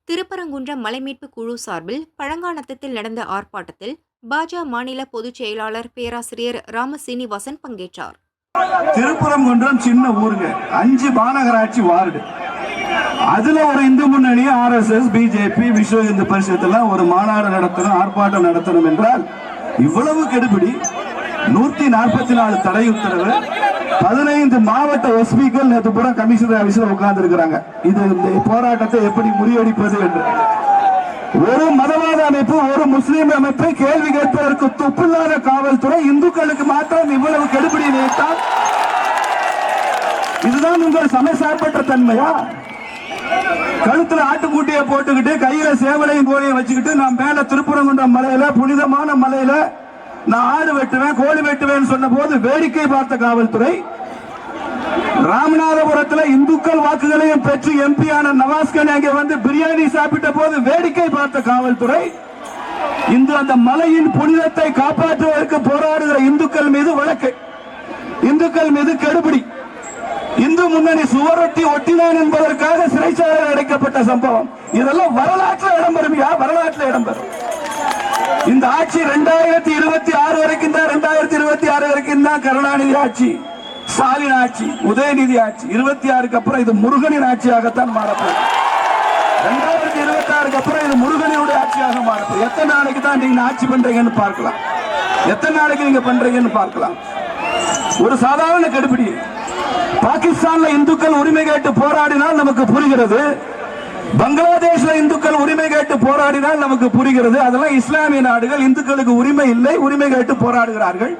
திருப்பரங்குன்றம் மலைமீட்பு குழு சார்பில் பழங்காநத்தத்தில் நடந்த ஆர்ப்பாட்டத்தில் பாஜ மாநில பொதுச் செயலாளர் பேராசிரியர் ராமசீனிவாசன் பங்கேற்றார். திருப்பரங்குன்றம் சின்ன ஊருங்க, 5 மாநகராட்சி வார்டு. அதுல ஒரு இந்து முன்னணி, RSS, பிஜேபி, விஸ்வ இந்து பரிஷத் எல்லாம் ஒரு மாநாடு நடத்தணும், ஆர்ப்பாட்டம் நடத்தணும் என்றால் இவ்வளவு கெடுபிடி. 144 தடை உத்தரவு, 15 மாவட்ட எஸ்பிக்கள் நேற்று பூரா கமிஷனர் ஆபீஸ்ல உட்கார்ந்து இருக்கிறாங்க. இது இந்த போராட்டத்தை எப்படி முறியடிப்பது என்று. ஒரு மதவாத அமைப்பு, ஒரு முஸ்லீம் அமைப்பை கேள்வி கேட்பதற்கு துப்பில்லாத காவல்துறை இந்துக்களுக்கு மாத்திரம் இவ்வளவு கெடுபிடி நினைத்தால் இதுதான் உங்கள் சமயசார்பற்ற தன்மையா? கழுத்துல ஆட்டுக்குட்டியை போட்டுக்கிட்டு கையில சேவலையும் கோழியும் வச்சுக்கிட்டு நான் மேல திருப்பரங்குன்றம் மலையில, புனிதமான மலையில நான் ஆடு வெட்டுவேன், கோழி வெட்டுவேன் சொன்ன போது வேடிக்கை பார்த்த காவல்துறை, ராமநாதபுரத்தில் இந்துக்கள் வாக்குகளையும் பெற்று எம்பியான நவாஸ்கன் அங்கே வந்து பிரியாணி சாப்பிட்ட போது வேடிக்கை பார்த்த காவல்துறை, இன்று அந்த மலையின் புனிதத்தை காப்பாற்றுவதற்கு போராடுகிற இந்துக்கள் மீது வழக்கு, இந்துக்கள் மீது கெடுபிடி, இந்து முன்னணி சுவரொட்டி ஒட்டினான் என்பதற்காக சிறைச்சாலையில் அடைக்கப்பட்ட சம்பவம். இதெல்லாம் வரலாற்றில் இடம்பெறும். வரலாற்றில் இடம்பெறும். இந்த ஆட்சி 2026 வரைக்கும் தான், 2026 வரைக்கும் தான் கருணாநிதி ஆட்சி, ஸ்டாலின் ஆட்சி, உதயநிதி ஆட்சி. 26க்கு அப்புறம் இது முருகனின் ஆட்சியாகத்தான் மாறப்போகுது. 2026க்கு அப்புறம் இது முருகனுடைய ஆட்சியாக மாறப்போகுது. எத்தனை நாளைக்கு தான் நீங்க ஆட்சி பண்றீங்கன்னு பார்க்கலாம். எத்தனை நாளைக்கு நீங்க பண்றீங்கன்னு பார்க்கலாம். ஒரு சாதாரண கடுபிடி. பாகிஸ்தான்ல இந்துக்கள் உரிமை கேட்டு போராடினால் நமக்கு புரிகிறது. பங்களாதேஷ்ல இந்துக்கள் உரிமை கேட்டு போராடினால் நமக்கு புரிகிறது. அதெல்லாம் இஸ்லாமிய நாடுகள், இந்துக்களுக்கு உரிமை இல்லை, உரிமை கேட்டு போராடுகிறார்கள்.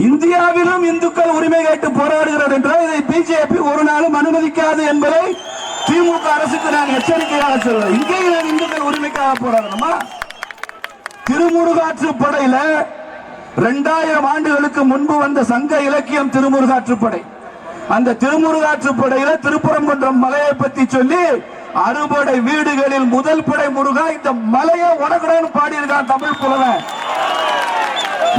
இந்தியாவிலும் இந்துக்கள் உரிமை கேட்டு போராடுகிறது என்றால் இதை பிஜேபி ஒரு நாளும் அனுமதிக்காது என்பதை திமுக அரசுக்கு நான் எச்சரிக்கையாக சொல்றேன். இங்கே இந்துக்கள் உரிமைக்காக போராடணுமா? திருமுருகாற்றுப்படையில 2000 ஆண்டுகளுக்கு முன்பு வந்த சங்க இலக்கியம் திருமுருகாற்றுப்படை. அந்த திருமுருகாற்றுப்படையில திருப்பரங்குன்றம் மலையை பற்றி சொல்லி 60 வீடுகளில் முதல் படை முருகா இந்த மலையை உனக்குடன் பாடி இருக்கான் தமிழ் புலவன்.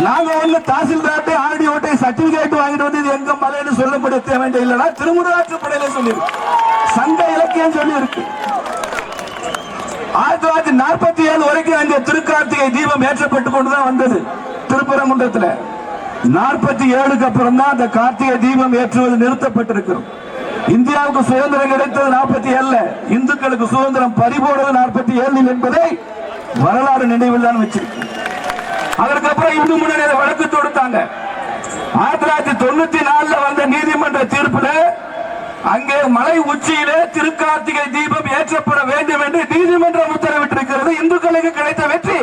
நாங்க ஒண்ணு தாசில்தார்ட்ட ஆர்டி ஓட்டை சர்டிபிகேட் வாங்கிட்டு வந்து இது எங்க மலைன்னு சொல்லப்படுத்த வேண்டிய இல்லடா, திருமுருகாற்றுப்படையில சொல்லி சங்க இலக்கியம் சொல்லி இருக்கு. 1947 வரைக்கும் அங்கே திருக்கார்த்திகை தீபம் ஏற்றப்பட்டு கொண்டுதான் வந்தது திருப்பரங்குன்றத்தில். 47க்கு அப்புறம் தான் அந்த கார்த்திகை தீபம் ஏற்றுவது நிறுத்தப்பட்டிருக்கிறது. இந்தியாவுக்கு சுதந்திரம் கிடைத்தது 47, இந்துக்களுக்கு சுதந்திரம் பறிபோனது 47 என்பதை வரலாறு நினைவில் தான் வச்சிருக்கு. அதற்கப்புறம் இந்து முன்னணி வழக்கு தொடுத்தாங்க. 1994 வந்த நீதிமன்ற தீர்ப்புல அங்கே மலை உச்சியிலே திருக்கார்த்திகை தீபம் ஏற்றப்பட வேண்டும் என்று நீதிமன்றம் உத்தரவிட்டிருக்கிறது. இந்துக்களுக்கு கிடைத்த வெற்றி.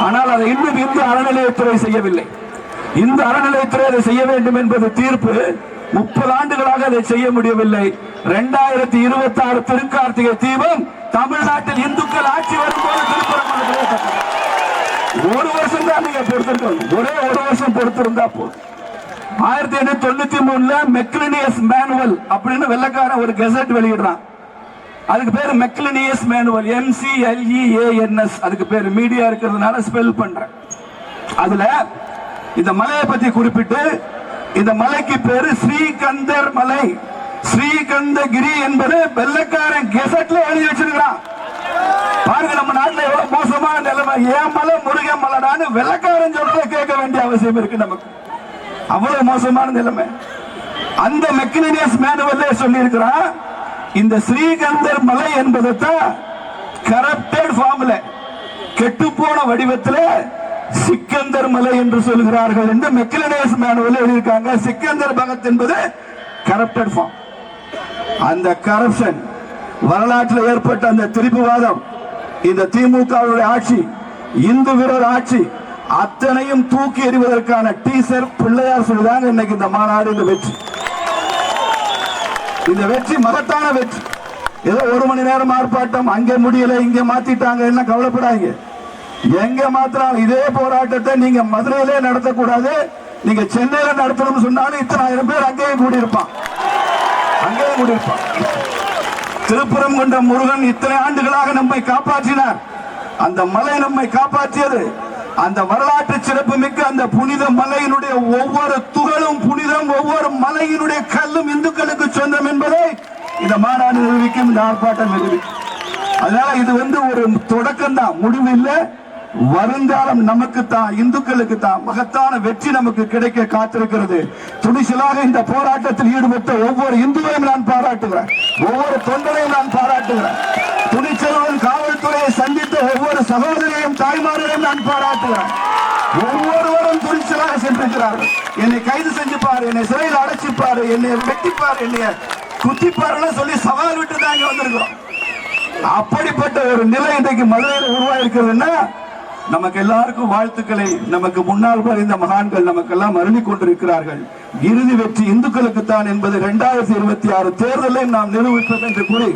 ஆனால் அதை இன்னும் இந்து அறநிலையத்துறை செய்யவில்லை. இந்து அறநிலையத்துறை அதை செய்ய வேண்டும் என்பது தீர்ப்பு. 30 ஆண்டுகளாக அதை செய்ய முடியவில்லை. 2026 திருக்கார்த்திகை தீபம் தமிழ்நாட்டில் இந்துக்கள் ஆட்சி வரும்போது திருப்பரங்குன்றம் ஒரு வருஷம் தான் நீங்க பொறுத்திருக்கோம். ஒரே ஒரு வருஷம் பொறுத்திருந்தா போதும். 1893 மெக்லினியஸ் மேனுவல் அப்படின்னு வெள்ளக்காரன் ஒரு கெசட் வெளியிடுறான். அதுக்கு பேரு மெக்லினியஸ் மேனுவல், MCLEANS. அதுக்கு பேரு மீடியா இருக்கிறதுனால ஸ்பெல் பண்றேன். அதுல இந்த மலையை பற்றி குறிப்பிட்டு இந்த மலைக்கு பேரு ஸ்ரீகந்தர் மலை, ஸ்ரீகந்தகிரி என்பது வெள்ளக்காரன் கெசட்ல எழுதி வச்சிருக்கிறான். பாருங்க நம்ம நாட்டில் எவ்வளவு மோசமான நிலைமை. ஏன் மலை முருகன் மலைடான்னு வெள்ளக்காரன் சொல்றத கேட்க வேண்டிய அவசியம் இருக்கு நமக்கு. அவ்வளவு மோசமான நிலைமை. அந்த மெக்லினியஸ் மேனுவல்ல சொல்லி இருக்கிறான், இந்த ஸ்ரீகந்தர் மலை என்பதை கரப்டட் ஃபார்ம்ல, கெட்டுப்போன வடிவத்தில் சிக்கந்தர் மலை என்று சொல்கிறார்கள் என்று மெக்லினியஸ் மேனுவல் எழுதியிருக்காங்க. சிக்கந்தர் பகத் என்பது கரப்டட் ஃபார்ம். அந்த கரப்ஷன் வரலாற்றில் ஏற்பட்ட அந்த திரிபுவாதம், இந்த திமுகவுடைய ஆட்சி, இந்து விரோத ஆட்சி அத்தனையும் தூக்கி எறிவதற்கான டீசர் பிள்ளையார் சொல்லுதாங்க இன்னைக்கு இந்த மாநாடு. இந்த வெற்றி மகத்தான வெற்றி. ஏதோ 1 மணி நேரம் ஆர்ப்பாட்டம், அங்கே முடியல இங்க மாத்திட்டாங்க, என்ன கவலைப்படாங்க. எங்க மாத்திரம் இதே போராட்டத்தை நீங்க மதுரையிலே நடத்தக்கூடாது, நீங்க சென்னையில நடத்தணும்னு சொன்னாலும் இத்தனை ஆயிரம் பேர் அங்கேயும் கூடியிருப்பான். திருப்பரங்குன்றம் முருகன் இத்தனை ஆண்டுகளாக நம்மை காப்பாற்றினார். அந்த மலை நம்மை காப்பாற்றியது. அந்த வரலாற்று சிறப்பு மிக்க அந்த புனித மலையினுடைய ஒவ்வொரு துகளும் புனிதம், ஒவ்வொரு மலையினுடைய கல்லும் இந்துக்களுக்கு சொந்தம் என்பதை இந்த மாநாடு நிரூபிக்கும், இந்த ஆர்ப்பாட்டம் நிரூபிக்கும். அதனால இது ஒரு தொடக்கம் தான், முடிவு இல்ல. வருங்காலம் நமக்கு தான், இந்துக்களுக்கு தான் மகத்தான வெற்றி நமக்கு கிடைக்க காத்திருக்கிறது. துணிச்சலாக இந்த போராட்டத்தில் ஈடுபட்ட ஒவ்வொரு இந்துவையும் நான் பாராட்டுகிறேன், ஒவ்வொரு தொண்டரையும் நான் பாராட்டுகிறேன். துணிச்சலுடன் காவல்துறையை சந்தித்த ஒவ்வொரு சகோதரியையும் தாய்மாரையும் நான் பாராட்டுகிறேன். ஒவ்வொருவரும் துணிச்சலாக சென்றிருக்கிறார்கள். என்னை கைது செஞ்சுப்பாரு, என்னை சிறையில் அடைச்சிப்பாரு, என்னை வெட்டிப்பாரு, என்னை குத்திப்பாருன்னு சொல்லி சவால் விட்டு தான் இங்க வந்திருக்கிறோம். அப்படிப்பட்ட ஒரு நிலை இன்றைக்கு மதுரையில் உருவாயிருக்கிறதுன்னா நமக்கு எல்லாருக்கும் வாழ்த்துக்களை நமக்கு முன்னால் இந்த மகான்கள் நமக்கெல்லாம் அருளி கொண்டிருக்கிறார்கள். இறுதி வெற்றி இந்துக்களுக்கு தான் என்பது 2026 தேர்தலை நாம் நிரூபிப்போம் என்று கூறி